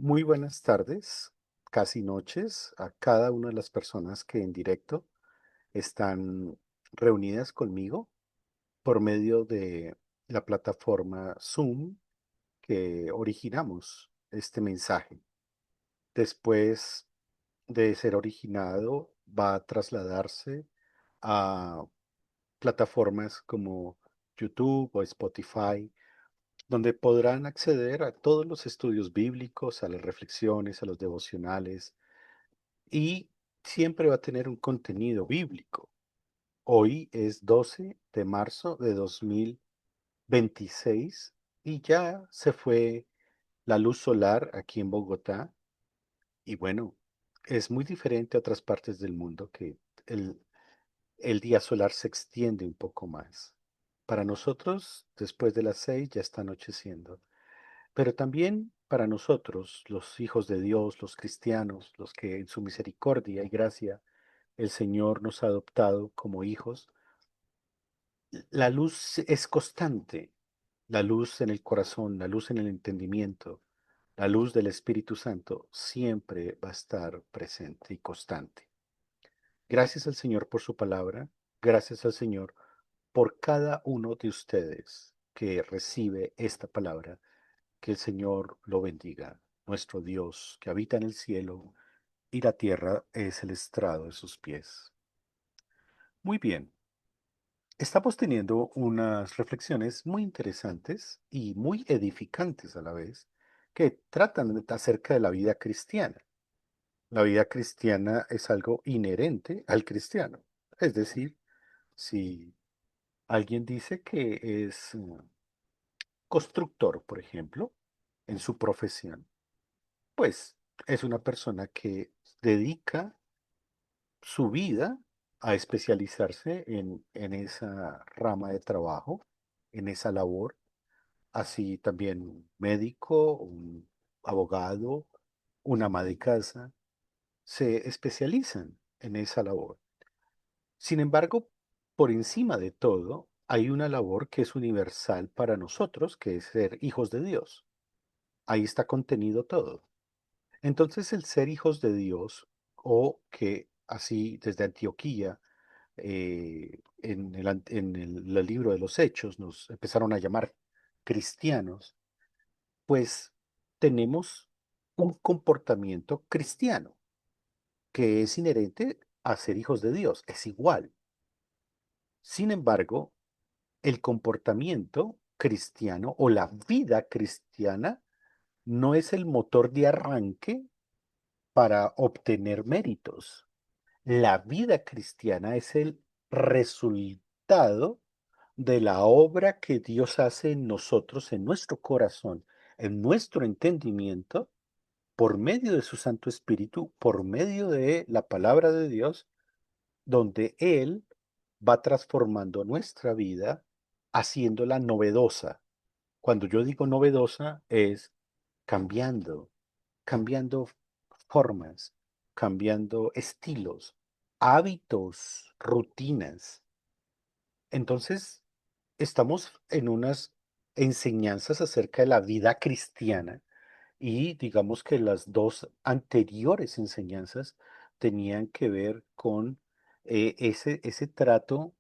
Muy buenas tardes, casi noches, a cada una de las personas que en directo están reunidas conmigo por medio de la plataforma Zoom que originamos este mensaje. Después de ser originado, va a trasladarse a plataformas como YouTube o Spotify, donde podrán acceder a todos los estudios bíblicos, a las reflexiones, a los devocionales, y siempre va a tener un contenido bíblico. Hoy es 12 de marzo de 2026 y ya se fue la luz solar aquí en Bogotá. Y bueno, es muy diferente a otras partes del mundo que el, el día solar se extiende un poco más. Para nosotros, después de las 6 ya está anocheciendo. Pero también para nosotros, los hijos de Dios, los cristianos, los que en su misericordia y gracia el Señor nos ha adoptado como hijos, la luz es constante, la luz en el corazón, la luz en el entendimiento, la luz del Espíritu Santo siempre va a estar presente y constante. Gracias al Señor por su palabra, gracias al Señor por cada uno de ustedes que recibe esta palabra. Que el Señor lo bendiga, nuestro Dios que habita en el cielo y la tierra es el estrado de sus pies. Muy bien, estamos teniendo unas reflexiones muy interesantes y muy edificantes a la vez, que tratan acerca de la vida cristiana. La vida cristiana es algo inherente al cristiano. Es decir, si alguien dice que es constructor, por ejemplo, en su profesión, pues es una persona que dedica su vida a especializarse en esa rama de trabajo, en esa labor. Así también un médico, un abogado, una ama de casa, se especializan en esa labor. Sin embargo, por encima de todo, hay una labor que es universal para nosotros, que es ser hijos de Dios. Ahí está contenido todo. Entonces, el ser hijos de Dios, o que así desde Antioquía, en el libro de los Hechos, nos empezaron a llamar cristianos, pues tenemos un comportamiento cristiano que es inherente a ser hijos de Dios, es igual. Sin embargo, el comportamiento cristiano o la vida cristiana no es el motor de arranque para obtener méritos. La vida cristiana es el resultado de la obra que Dios hace en nosotros, en nuestro corazón, en nuestro entendimiento, por medio de su Santo Espíritu, por medio de la palabra de Dios, donde Él va transformando nuestra vida, haciéndola novedosa. Cuando yo digo novedosa, es cambiando, cambiando formas, cambiando estilos, hábitos, rutinas. Entonces, estamos en unas enseñanzas acerca de la vida cristiana y digamos que las dos anteriores enseñanzas tenían que ver con ese trato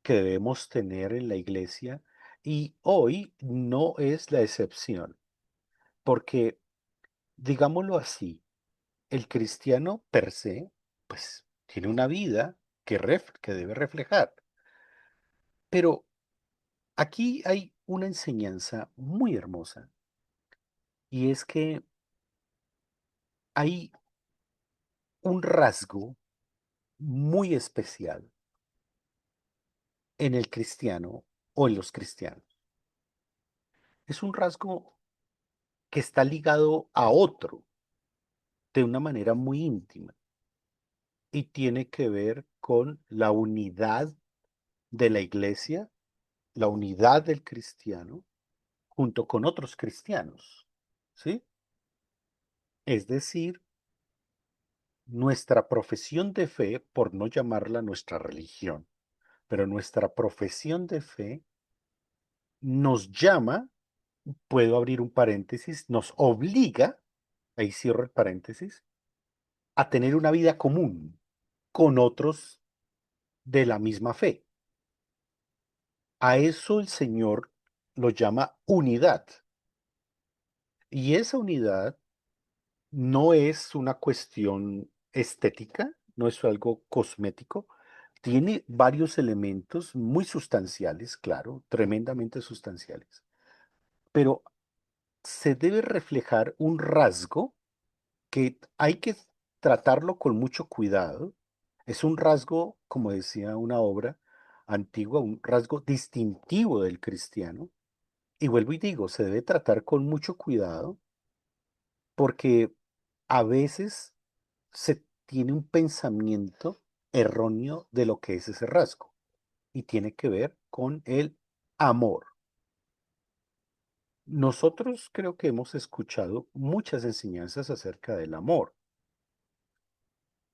que debemos tener en la iglesia y hoy no es la excepción, porque digámoslo así, el cristiano per se, pues tiene una vida que debe reflejar, pero aquí hay una enseñanza muy hermosa y es que hay un rasgo muy especial en el cristiano o en los cristianos. Es un rasgo que está ligado a otro de una manera muy íntima y tiene que ver con la unidad de la iglesia, la unidad del cristiano junto con otros cristianos, ¿sí? Es decir, nuestra profesión de fe, por no llamarla nuestra religión, pero nuestra profesión de fe nos llama, puedo abrir un paréntesis, nos obliga ahí cierro el paréntesis, a tener una vida común con otros de la misma fe. A eso el Señor lo llama unidad. Y esa unidad no es una cuestión estética, no es algo cosmético, tiene varios elementos muy sustanciales, claro, tremendamente sustanciales, pero se debe reflejar un rasgo que hay que tratarlo con mucho cuidado. Es un rasgo, como decía una obra antigua, un rasgo distintivo del cristiano. Y vuelvo y digo, se debe tratar con mucho cuidado porque a veces se tiene un pensamiento erróneo de lo que es ese rasgo y tiene que ver con el amor. Nosotros creo que hemos escuchado muchas enseñanzas acerca del amor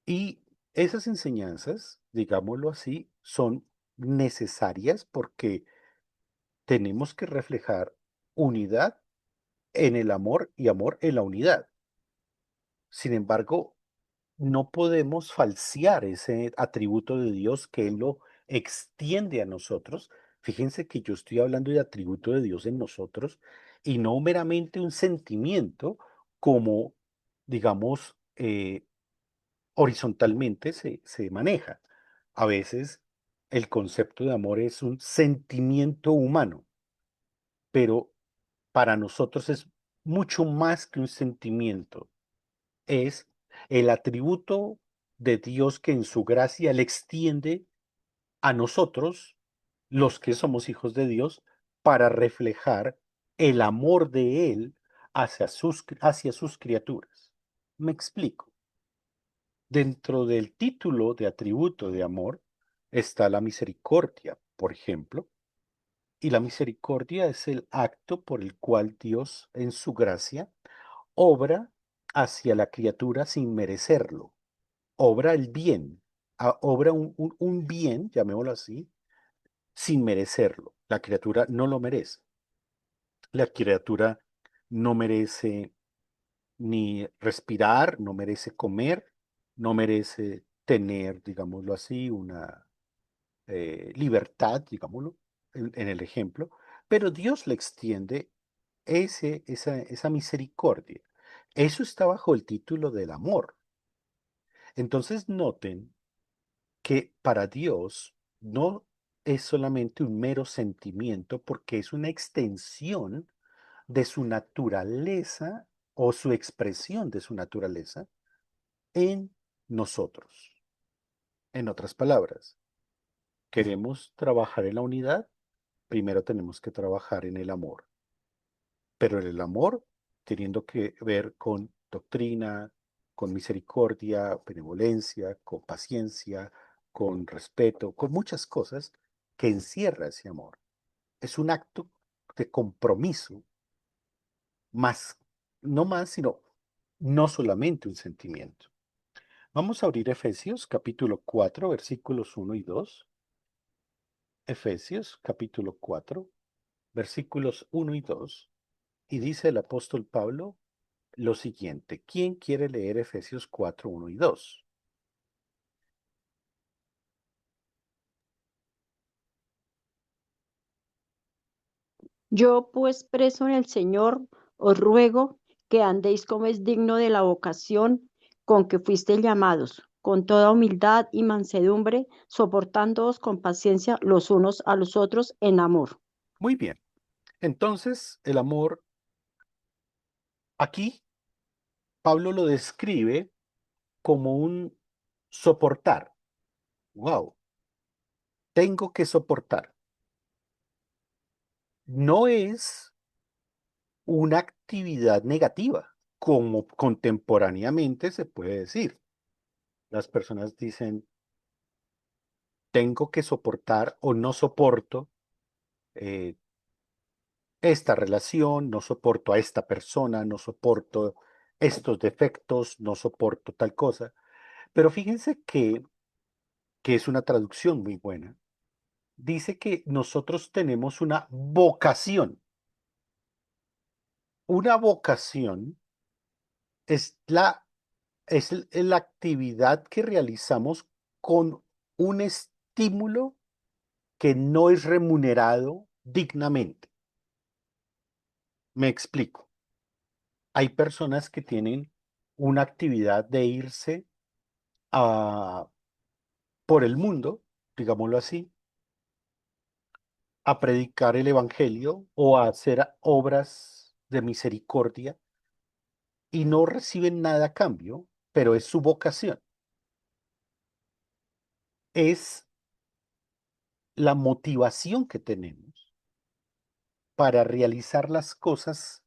y esas enseñanzas, digámoslo así, son necesarias porque tenemos que reflejar unidad en el amor y amor en la unidad. Sin embargo, no podemos falsear ese atributo de Dios que Él lo extiende a nosotros. Fíjense que yo estoy hablando de atributo de Dios en nosotros y no meramente un sentimiento como, digamos, horizontalmente se maneja. A veces el concepto de amor es un sentimiento humano, pero para nosotros es mucho más que un sentimiento. Es el atributo de Dios que en su gracia le extiende a nosotros, los que somos hijos de Dios, para reflejar el amor de Él hacia sus criaturas. Me explico. Dentro del título de atributo de amor está la misericordia, por ejemplo, y la misericordia es el acto por el cual Dios, en su gracia, obra hacia la criatura sin merecerlo, obra el bien, obra un bien, llamémoslo así, sin merecerlo. La criatura no lo merece. La criatura no merece ni respirar, no merece comer, no merece tener, digámoslo así, una libertad, digámoslo, en el ejemplo, pero Dios le extiende esa misericordia. Eso está bajo el título del amor. Entonces noten que para Dios no es solamente un mero sentimiento porque es una extensión de su naturaleza o su expresión de su naturaleza en nosotros. En otras palabras, queremos trabajar en la unidad, primero tenemos que trabajar en el amor. Pero el amor teniendo que ver con doctrina, con misericordia, benevolencia, con paciencia, con respeto, con muchas cosas que encierra ese amor. Es un acto de compromiso, más, no más, sino no solamente un sentimiento. Vamos a abrir Efesios capítulo 4 versículos 1 y 2. Efesios capítulo 4 versículos 1 y 2. Y dice el apóstol Pablo lo siguiente. ¿Quién quiere leer Efesios 4, 1 y 2? Yo, pues, preso en el Señor, os ruego que andéis como es digno de la vocación con que fuisteis llamados, con toda humildad y mansedumbre, soportándoos con paciencia los unos a los otros en amor. Muy bien. Entonces, el amor, aquí Pablo lo describe como un soportar. Wow, tengo que soportar. No es una actividad negativa, como contemporáneamente se puede decir. Las personas dicen, tengo que soportar o no soporto eh, esta relación, no soporto a esta persona, no soporto estos defectos, no soporto tal cosa. Pero fíjense que es una traducción muy buena. Dice que nosotros tenemos una vocación es la actividad que realizamos con un estímulo que no es remunerado dignamente. Me explico. Hay personas que tienen una actividad de irse a, por el mundo, digámoslo así, a predicar el evangelio o a hacer obras de misericordia y no reciben nada a cambio, pero es su vocación. Es la motivación que tenemos para realizar las cosas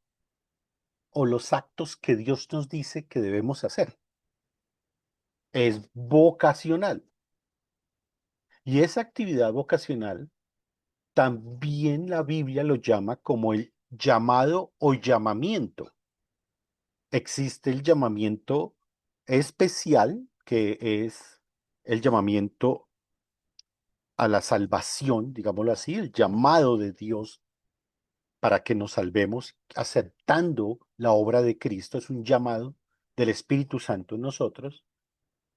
o los actos que Dios nos dice que debemos hacer. Es vocacional. Y esa actividad vocacional también la Biblia lo llama como el llamado o llamamiento. Existe el llamamiento especial, que es el llamamiento a la salvación, digámoslo así, el llamado de Dios para que nos salvemos aceptando la obra de Cristo, es un llamado del Espíritu Santo en nosotros,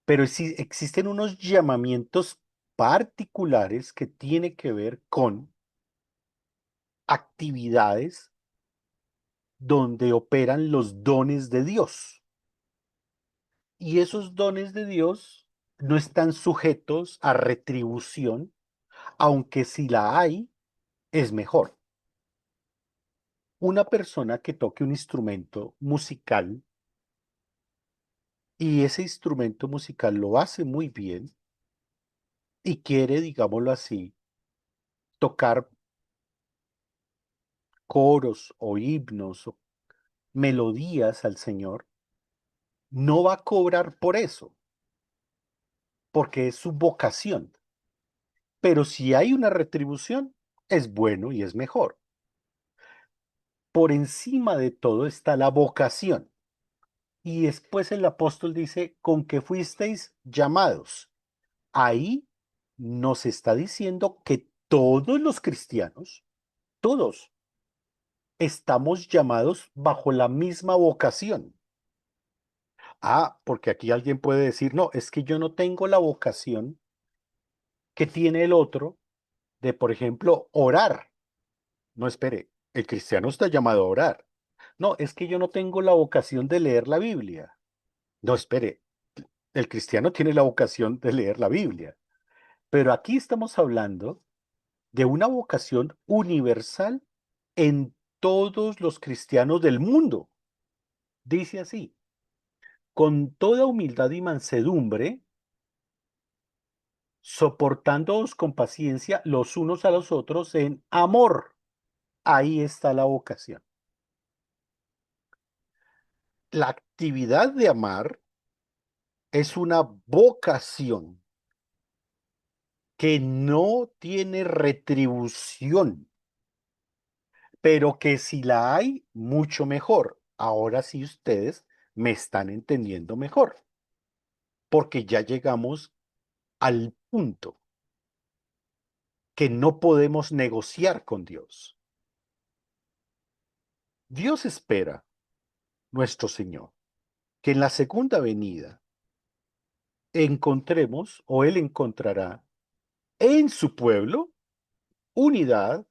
pero sí existen unos llamamientos particulares que tienen que ver con actividades donde operan los dones de Dios. Y esos dones de Dios no están sujetos a retribución, aunque si la hay, es mejor. Una persona que toque un instrumento musical y ese instrumento musical lo hace muy bien y quiere, digámoslo así, tocar coros o himnos o melodías al Señor, no va a cobrar por eso, porque es su vocación. Pero si hay una retribución, es bueno y es mejor. Por encima de todo está la vocación. Y después el apóstol dice, con que fuisteis llamados. Ahí nos está diciendo que todos los cristianos, todos, estamos llamados bajo la misma vocación. Ah, porque aquí alguien puede decir, no, es que yo no tengo la vocación que tiene el otro de, por ejemplo, orar. No, espere, el cristiano está llamado a orar. No, es que yo no tengo la vocación de leer la Biblia. No, espere, el cristiano tiene la vocación de leer la Biblia. Pero aquí estamos hablando de una vocación universal en todos los cristianos del mundo. Dice así, con toda humildad y mansedumbre, soportándoos con paciencia los unos a los otros en amor. Ahí está la vocación. La actividad de amar es una vocación que no tiene retribución, pero que si la hay, mucho mejor. Ahora sí ustedes me están entendiendo mejor, porque ya llegamos al punto que no podemos negociar con Dios. Dios espera, nuestro Señor, que en la segunda venida encontremos o Él encontrará en su pueblo unidad,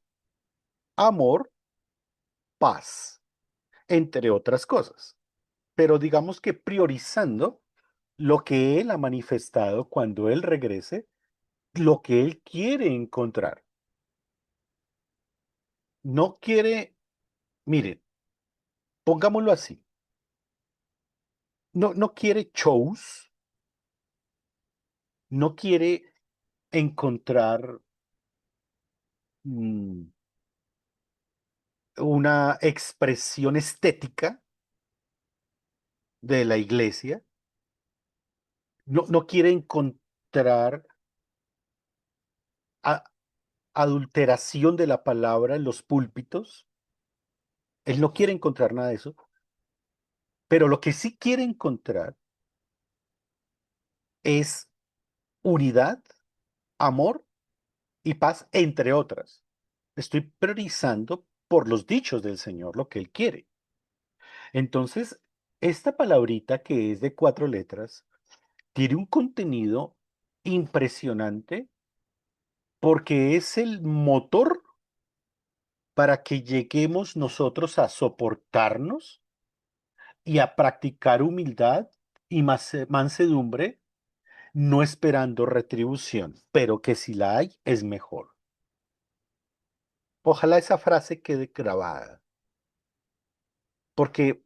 amor, paz, entre otras cosas. Pero digamos que priorizando lo que Él ha manifestado cuando Él regrese, lo que Él quiere encontrar. No quiere, miren, pongámoslo así, no quiere shows, no quiere encontrar mm, una expresión estética de la iglesia, no quiere encontrar a- adulteración de la palabra en los púlpitos, Él no quiere encontrar nada de eso, pero lo que sí quiere encontrar es unidad, amor y paz, entre otras. Estoy priorizando por los dichos del Señor lo que Él quiere. Entonces, esta palabrita que es de 4 letras tiene un contenido impresionante porque es el motor para que lleguemos nosotros a soportarnos y a practicar humildad y mansedumbre, no esperando retribución, pero que si la hay, es mejor. Ojalá esa frase quede grabada, porque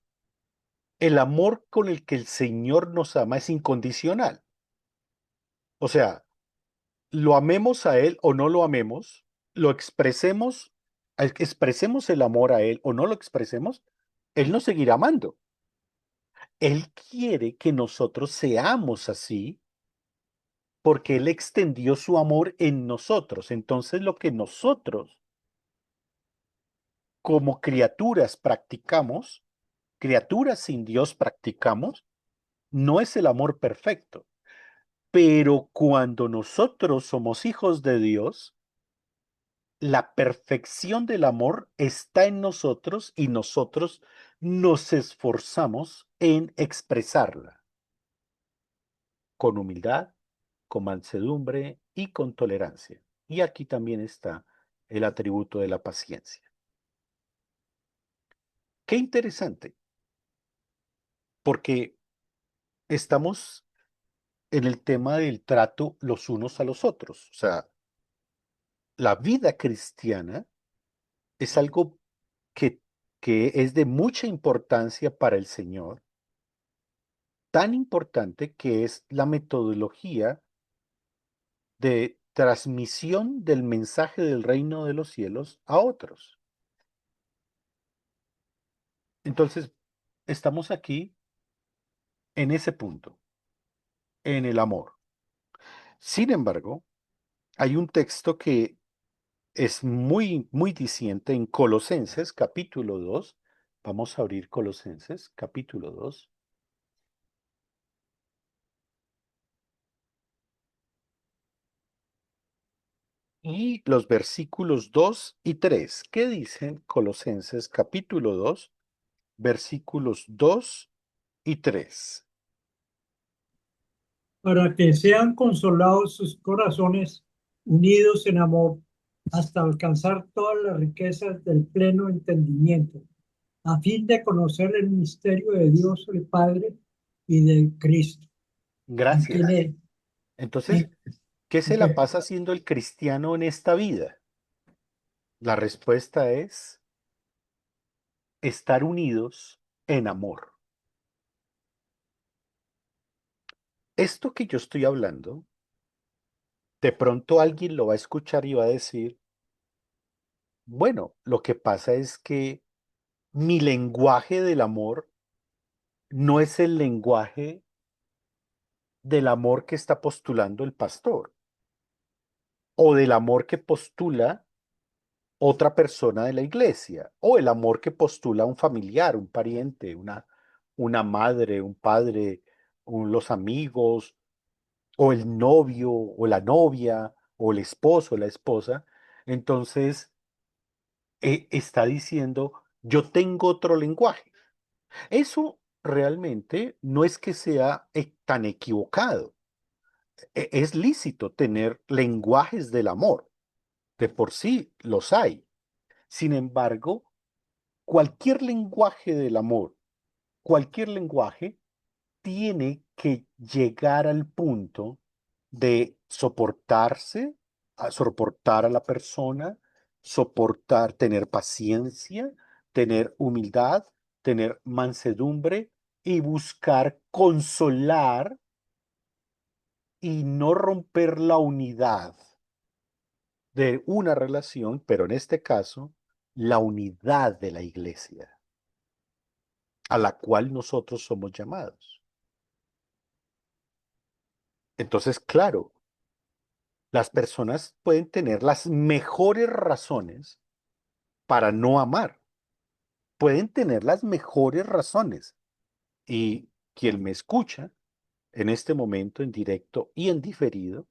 el amor con el que el Señor nos ama es incondicional. O sea, lo amemos a Él o no lo amemos, lo expresemos, expresemos el amor a Él o no lo expresemos, Él nos seguirá amando. Él quiere que nosotros seamos así porque Él extendió su amor en nosotros. Entonces lo que nosotros como criaturas practicamos, criaturas sin Dios practicamos, no es el amor perfecto. Pero cuando nosotros somos hijos de Dios, la perfección del amor está en nosotros y nosotros nos esforzamos en expresarla con humildad, con mansedumbre y con tolerancia. Y aquí también está el atributo de la paciencia. Qué interesante, porque estamos en el tema del trato los unos a los otros. O sea, la vida cristiana es algo que, que es de mucha importancia para el Señor, tan importante que es la metodología de transmisión del mensaje del reino de los cielos a otros. Entonces, estamos aquí en ese punto, en el amor. Sin embargo, hay un texto que es muy, muy diciente en Colosenses capítulo 2. Vamos a abrir Colosenses capítulo 2. Y los versículos 2 y 3. ¿Qué dicen Colosenses capítulo 2, versículos 2 y 3? Para que sean consolados sus corazones unidos en amor hasta alcanzar todas las riquezas del pleno entendimiento, a fin de conocer el misterio de Dios el Padre y de Cristo, en quien Gracias. es, Entonces, en- ¿qué se la ok. pasa haciendo el cristiano en esta vida? La respuesta es estar unidos en amor. Esto que yo estoy hablando, de pronto alguien lo va a escuchar y va a decir, bueno, lo que pasa es que mi lenguaje del amor no es el lenguaje del amor que está postulando el pastor o del amor que postula otra persona de la iglesia o el amor que postula un familiar, un pariente, una madre, un padre, los amigos o el novio o la novia o el esposo o la esposa. Entonces, está diciendo, yo tengo otro lenguaje. Eso realmente no es que sea tan equivocado. Es lícito tener lenguajes del amor. De por sí los hay. Sin embargo, cualquier lenguaje del amor, cualquier lenguaje tiene que llegar al punto de soportarse, a soportar a la persona, soportar, tener paciencia, tener humildad, tener mansedumbre y buscar consolar y no romper la unidad de una relación, pero en este caso, la unidad de la iglesia a la cual nosotros somos llamados. Entonces, claro, las personas pueden tener las mejores razones para no amar, pueden tener las mejores razones. Y quien me escucha en este momento, en directo y en diferido,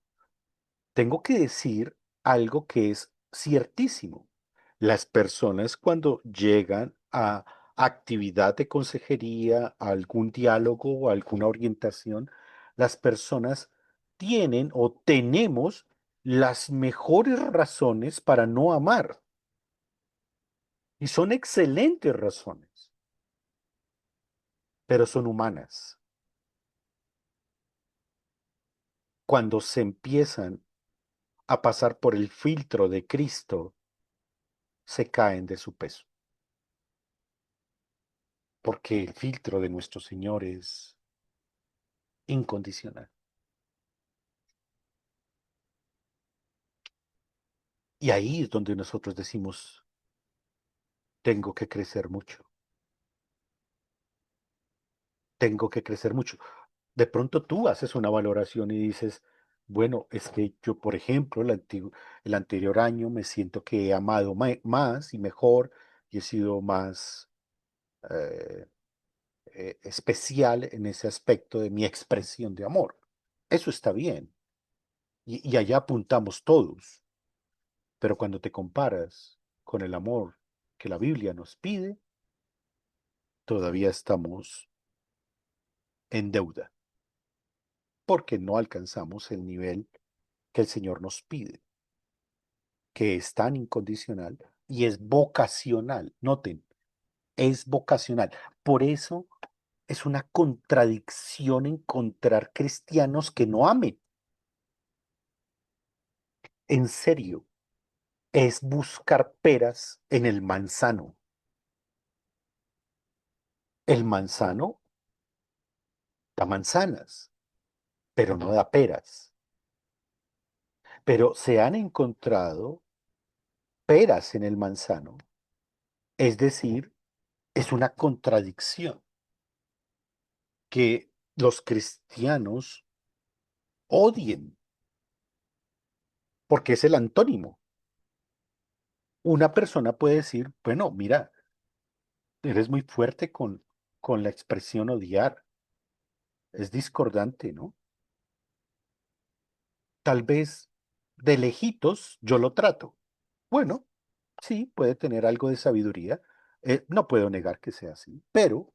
tengo que decir algo que es ciertísimo. Las personas cuando llegan actividad de consejería, a algún diálogo o alguna orientación, las personas tienen o tenemos las mejores razones para no amar. Y son excelentes razones, pero son humanas. Cuando se empiezan a pasar por el filtro de Cristo, se caen de su peso, porque el filtro de nuestro Señor es incondicional. Y ahí es donde nosotros decimos, tengo que crecer mucho, tengo que crecer mucho. De pronto tú haces una valoración y dices, bueno, es que yo, por ejemplo, el anterior año me siento que he amado más y mejor y he sido más eh, especial en ese aspecto de mi expresión de amor. Eso está bien. Y allá apuntamos todos. Pero cuando te comparas con el amor que la Biblia nos pide, todavía estamos en deuda, porque no alcanzamos el nivel que el Señor nos pide, que es tan incondicional y es vocacional. Noten, es vocacional. Por eso es una contradicción encontrar cristianos que no amen. En serio, es buscar peras en el manzano. El manzano da manzanas, pero no da peras. Pero se han encontrado peras en el manzano. Es decir, es una contradicción que los cristianos odien, porque es el antónimo. Una persona puede decir, bueno, mira, eres muy fuerte con la expresión odiar. Es discordante, ¿no? Tal vez de lejitos yo lo trato. Bueno, sí, puede tener algo de sabiduría. No puedo negar que sea así, pero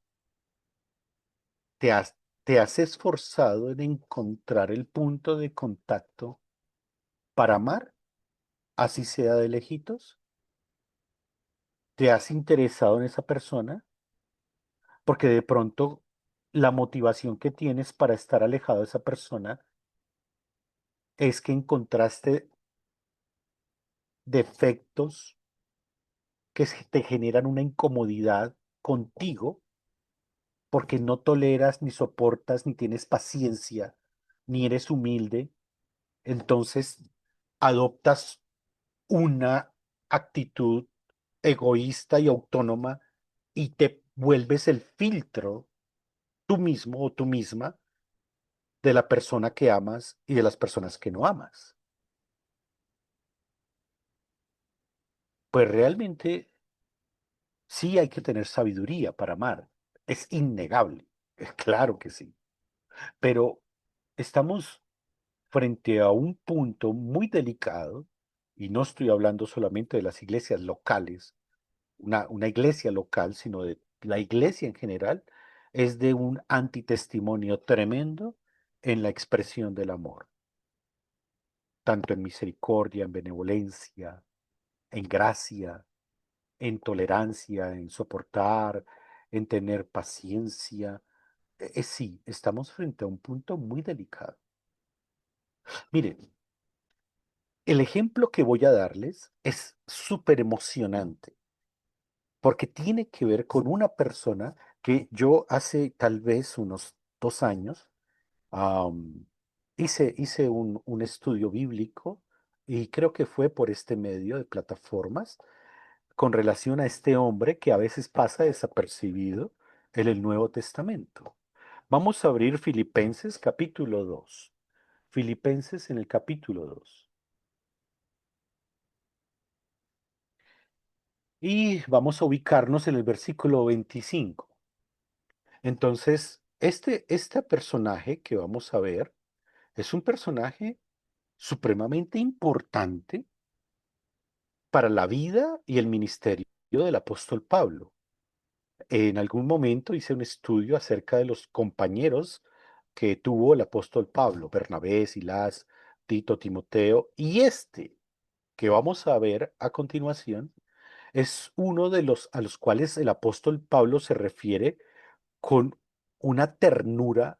te has, te has esforzado en encontrar el punto de contacto para amar, así sea de lejitos. Te has interesado en esa persona porque de pronto la motivación que tienes para estar alejado de esa persona es que encontraste defectos que te generan una incomodidad contigo porque no toleras, ni soportas, ni tienes paciencia, ni eres humilde, entonces adoptas una actitud egoísta y autónoma y te vuelves el filtro tú mismo o tú misma de la persona que amas y de las personas que no amas. Pues realmente sí hay que tener sabiduría para amar. Es innegable. Claro que sí. Pero estamos frente a un punto muy delicado, y no estoy hablando solamente de las iglesias locales, una iglesia local, sino de la iglesia en general, es de un antitestimonio tremendo en la expresión del amor, tanto en misericordia, en benevolencia, en gracia, en tolerancia, en soportar, en tener paciencia. Sí, estamos frente a un punto muy delicado. Miren, el ejemplo que voy a darles es súper emocionante porque tiene que ver con una persona que yo hace tal vez unos 2 años hice un estudio bíblico y creo que fue por este medio de plataformas con relación a este hombre que a veces pasa desapercibido en el Nuevo Testamento. Vamos a abrir Filipenses capítulo 2. Filipenses en el capítulo 2. Y vamos a ubicarnos en el versículo 25. Entonces, este personaje que vamos a ver es un personaje supremamente importante para la vida y el ministerio del apóstol Pablo. En algún momento hice un estudio acerca de los compañeros que tuvo el apóstol Pablo, Bernabé, Silas, Tito, Timoteo, y este que vamos a ver a continuación es uno de los a los cuales el apóstol Pablo se refiere con una ternura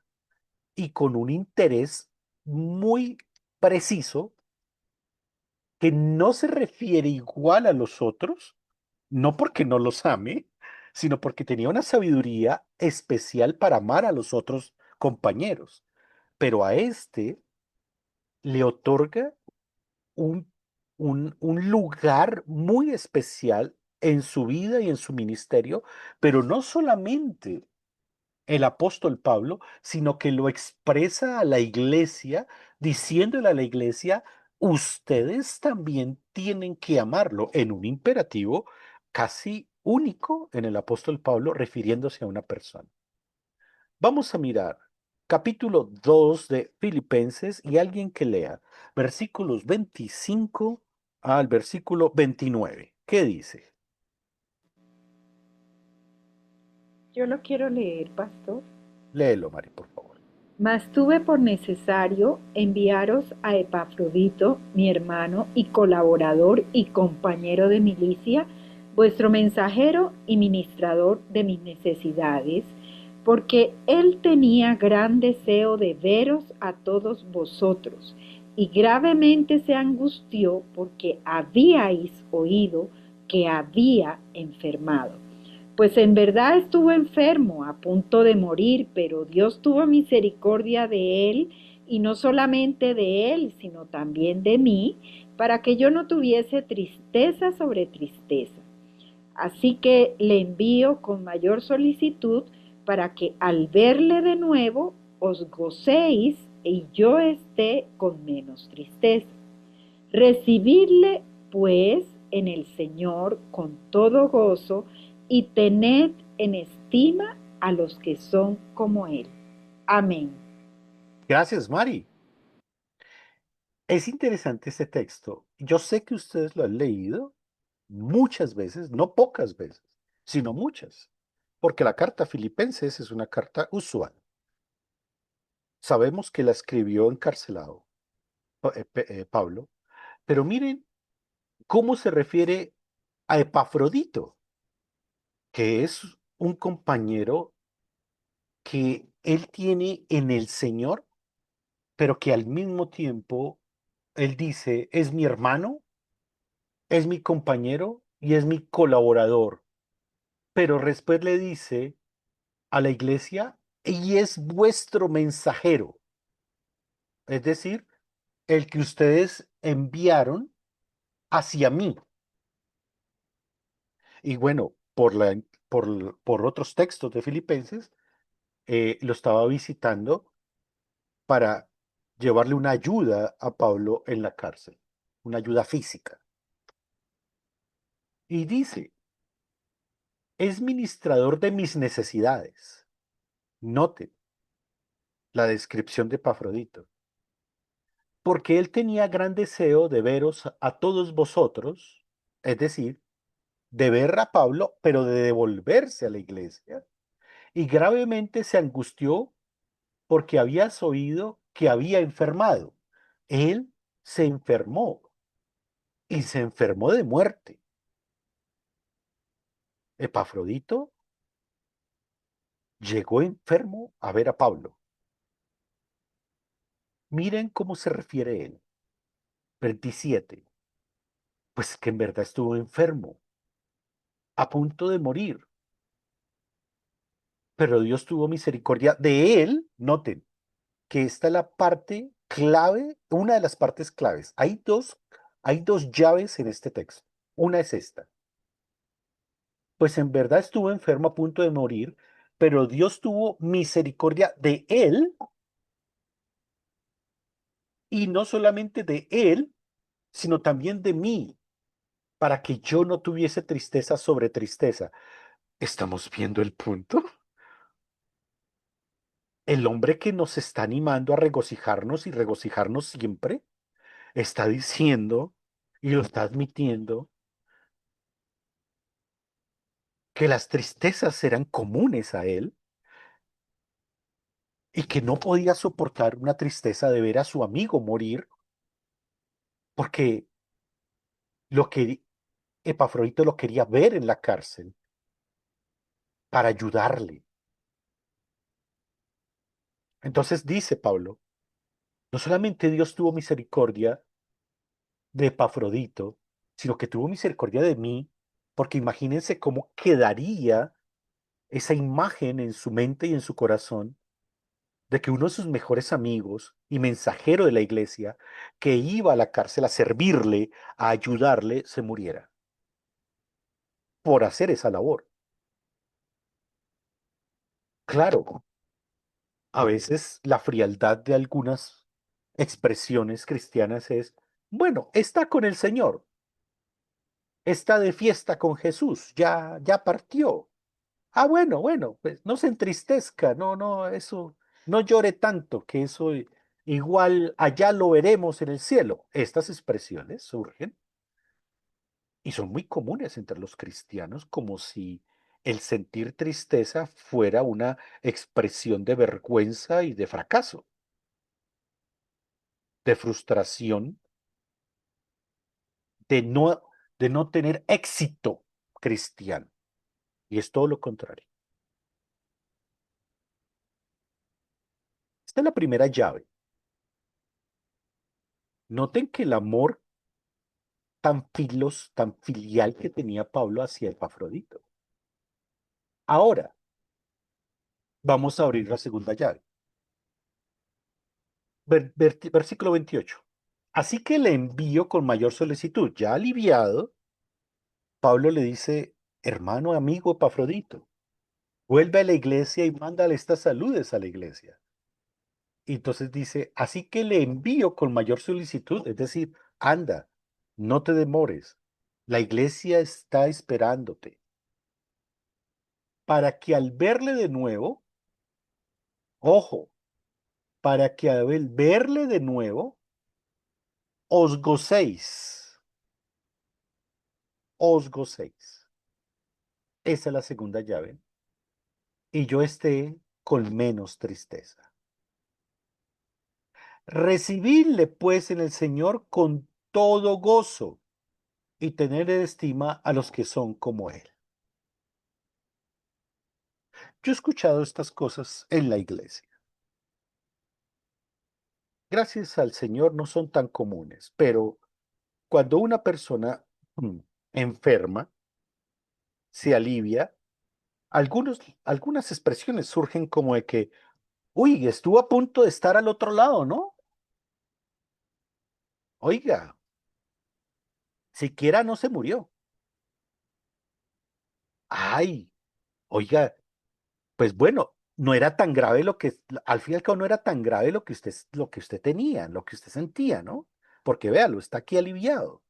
y con un interés muy preciso que no se refiere igual a los otros, no porque no los ame, sino porque tenía una sabiduría especial para amar a los otros compañeros. Pero a este le otorga un, un lugar muy especial en su vida y en su ministerio, pero no solamente el apóstol Pablo, sino que lo expresa a la iglesia, diciéndole a la iglesia, ustedes también tienen que amarlo en un imperativo casi único en el apóstol Pablo refiriéndose a una persona. Vamos a mirar capítulo 2 de Filipenses y alguien que lea versículos 25 al versículo 29. ¿Qué dice? Yo lo quiero leer, pastor. Léelo, Mari, por favor. Mas tuve por necesario enviaros a Epafrodito, mi hermano y colaborador y compañero de milicia, vuestro mensajero y ministrador de mis necesidades, porque él tenía gran deseo de veros a todos vosotros, y gravemente se angustió porque habíais oído que había enfermado. Pues en verdad estuvo enfermo, a punto de morir, pero Dios tuvo misericordia de él, y no solamente de él, sino también de mí, para que yo no tuviese tristeza sobre tristeza. Así que le envío con mayor solicitud para que al verle de nuevo os gocéis y yo esté con menos tristeza. Recibidle, pues, en el Señor con todo gozo y tened en estima a los que son como Él. Amén. Gracias, Mari. Es interesante este texto. Yo sé que ustedes lo han leído muchas veces, no pocas veces, sino muchas, porque la carta a Filipenses es una carta usual. Sabemos que la escribió encarcelado Pablo, pero miren cómo se refiere a Epafrodito, que es un compañero que él tiene en el Señor, pero que al mismo tiempo él dice, es mi hermano, es mi compañero y es mi colaborador. Pero después le dice a la iglesia, y es vuestro mensajero, es decir, el que ustedes enviaron hacia mí. Y bueno, por otros textos de Filipenses, lo estaba visitando para llevarle una ayuda a Pablo en la cárcel, una ayuda física. Y dice, es ministrador de mis necesidades. Noten la descripción de Epafrodito. Porque él tenía gran deseo de veros a todos vosotros, es decir, de ver a Pablo, pero de devolverse a la iglesia, y gravemente se angustió porque habías oído que había enfermado. Él se enfermó y se enfermó de muerte. Epafrodito llegó enfermo a ver a Pablo. Miren cómo se refiere él. 27. Pues que en verdad estuvo enfermo, a punto de morir, pero Dios tuvo misericordia de él. Noten que esta es la parte clave, una de las partes claves. Hay dos llaves en este texto. Una es esta. Pues en verdad estuvo enfermo a punto de morir, pero Dios tuvo misericordia de él, y no solamente de él, sino también de mí, para que yo no tuviese tristeza sobre tristeza. ¿Estamos viendo el punto? El hombre que nos está animando a regocijarnos y regocijarnos siempre, está diciendo y lo está admitiendo, que las tristezas eran comunes a él y que no podía soportar una tristeza de ver a su amigo morir, porque lo que Epafrodito lo quería ver en la cárcel para ayudarle. Entonces dice Pablo, no solamente Dios tuvo misericordia de Epafrodito, sino que tuvo misericordia de mí, porque imagínense cómo quedaría esa imagen en su mente y en su corazón de que uno de sus mejores amigos y mensajero de la iglesia, que iba a la cárcel a servirle, a ayudarle, se muriera por hacer esa labor. Claro, a veces la frialdad de algunas expresiones cristianas es, bueno, está con el Señor, está de fiesta con Jesús, ya partió. Ah, bueno, pues no se entristezca, no, eso, no llore tanto, que eso igual allá lo veremos en el cielo. Estas expresiones surgen y son muy comunes entre los cristianos, como si el sentir tristeza fuera una expresión de vergüenza y de fracaso, de frustración, de no, de no tener éxito cristiano. Y es todo lo contrario. Esta es la primera llave. Noten que el amor tan filial que tenía Pablo hacia Epafrodito. Ahora, vamos a abrir la segunda llave. Versículo 28. Así que le envío con mayor solicitud. Ya aliviado, Pablo le dice, hermano, amigo Epafrodito, vuelve a la iglesia y mándale estas saludes a la iglesia. Y entonces dice, así que le envío con mayor solicitud, es decir, anda, no te demores, la iglesia está esperándote, para que al verle de nuevo, ojo, para que al verle de nuevo, os gocéis, os gocéis. Esa es la segunda llave. Y yo esté con menos tristeza. Recibidle pues en el Señor con todo gozo y tener en estima a los que son como Él. Yo he escuchado estas cosas en la iglesia. Gracias al Señor no son tan comunes, pero cuando una persona enferma, se alivia, algunas expresiones surgen como de que, uy, estuvo a punto de estar al otro lado, ¿no? Oiga, siquiera no se murió. Ay, oiga, pues bueno, no era tan grave al fin y al cabo no era tan grave lo que usted tenía, lo que usted sentía, ¿no? Porque véalo, está aquí aliviado.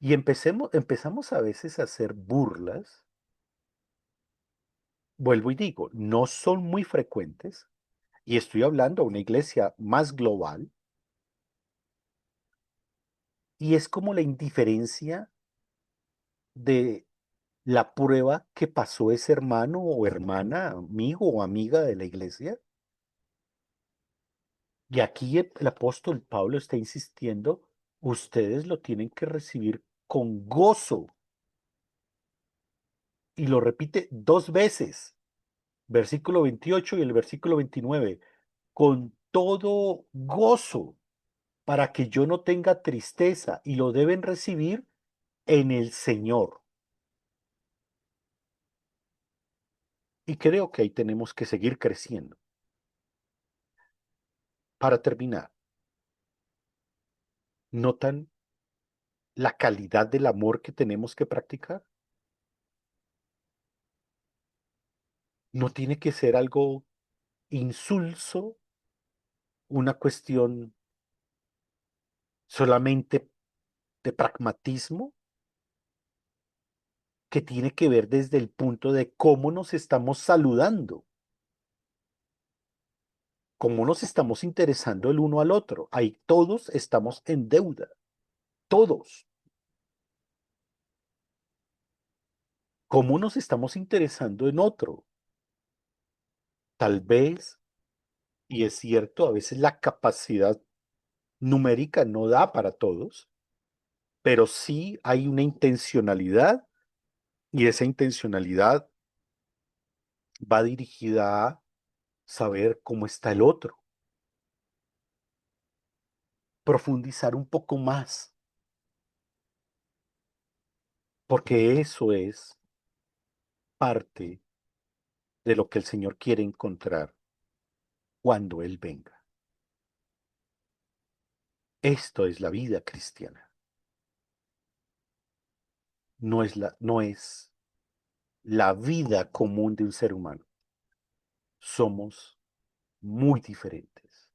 Y empezamos a veces a hacer burlas, vuelvo y digo, no son muy frecuentes, y estoy hablando de una iglesia más global, y es como la indiferencia de la prueba que pasó ese hermano o hermana, amigo o amiga de la iglesia. Y aquí el apóstol Pablo está insistiendo, ustedes lo tienen que recibir con gozo. Y lo repite dos veces, versículo 28 y el versículo 29, con todo gozo, para que yo no tenga tristeza, y lo deben recibir en el Señor. Y creo que ahí tenemos que seguir creciendo. Para terminar, ¿notan la calidad del amor que tenemos que practicar? No tiene que ser algo insulso, una cuestión solamente de pragmatismo, que tiene que ver desde el punto de cómo nos estamos saludando, cómo nos estamos interesando el uno al otro. Ahí todos estamos en deuda, todos. ¿Cómo nos estamos interesando en otro? Tal vez, y es cierto, a veces la capacidad numérica no da para todos, pero sí hay una intencionalidad y esa intencionalidad va dirigida a saber cómo está el otro, profundizar un poco más, porque eso es parte de lo que el Señor quiere encontrar cuando Él venga. Esto es la vida cristiana. No es la vida común de un ser humano. Somos muy diferentes.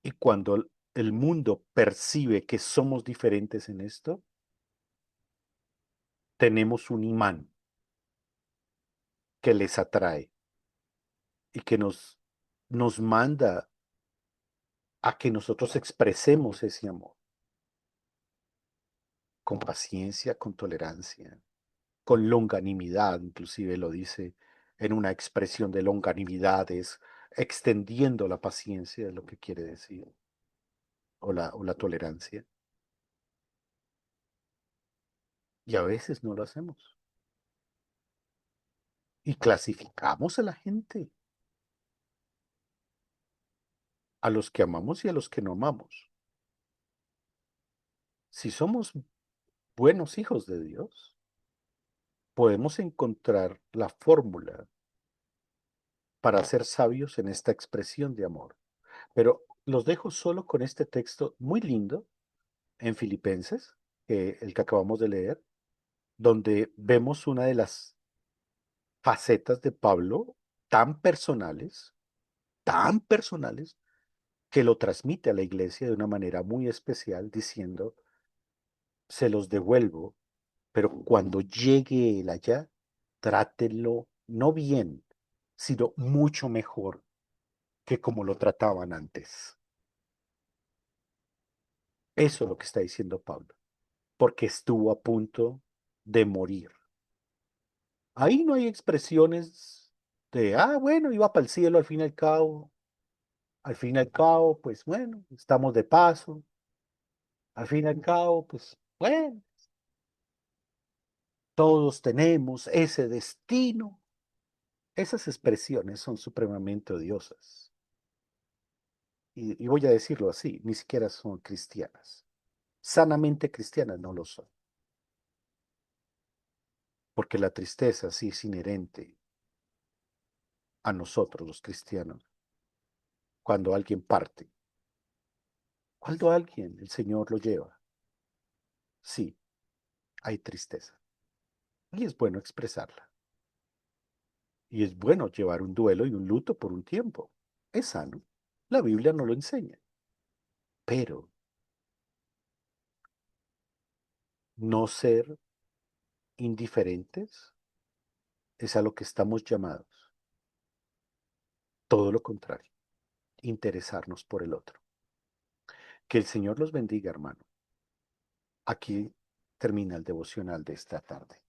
Y cuando el mundo percibe que somos diferentes en esto, tenemos un imán que les atrae y que nos manda a que nosotros expresemos ese amor con paciencia, con tolerancia, con longanimidad, inclusive lo dice en una expresión de longanimidad, es extendiendo la paciencia, es lo que quiere decir, o la tolerancia. Y a veces no lo hacemos. Y clasificamos a la gente, a los que amamos y a los que no amamos. Si somos buenos hijos de Dios, podemos encontrar la fórmula para ser sabios en esta expresión de amor. Pero los dejo solo con este texto muy lindo en Filipenses, el que acabamos de leer, donde vemos una de las facetas de Pablo tan personales, que lo transmite a la iglesia de una manera muy especial, diciendo, se los devuelvo, pero cuando llegue él allá, trátenlo no bien, sino mucho mejor que como lo trataban antes. Eso es lo que está diciendo Pablo, porque estuvo a punto de morir. Ahí no hay expresiones de, bueno, iba para el cielo al fin y al cabo, pues bueno, estamos de paso, al fin y al cabo, pues bueno, todos tenemos ese destino. Esas expresiones son supremamente odiosas. Y voy a decirlo así, ni siquiera son cristianas. Sanamente cristianas no lo son. Porque la tristeza sí es inherente a nosotros los cristianos. Cuando alguien parte, cuando alguien, el Señor lo lleva, sí, hay tristeza. Y es bueno expresarla. Y es bueno llevar un duelo y un luto por un tiempo. Es sano. La Biblia no lo enseña. Pero no ser indiferentes es a lo que estamos llamados. Todo lo contrario, interesarnos por el otro. Que el Señor los bendiga, hermano. Aquí termina el devocional de esta tarde.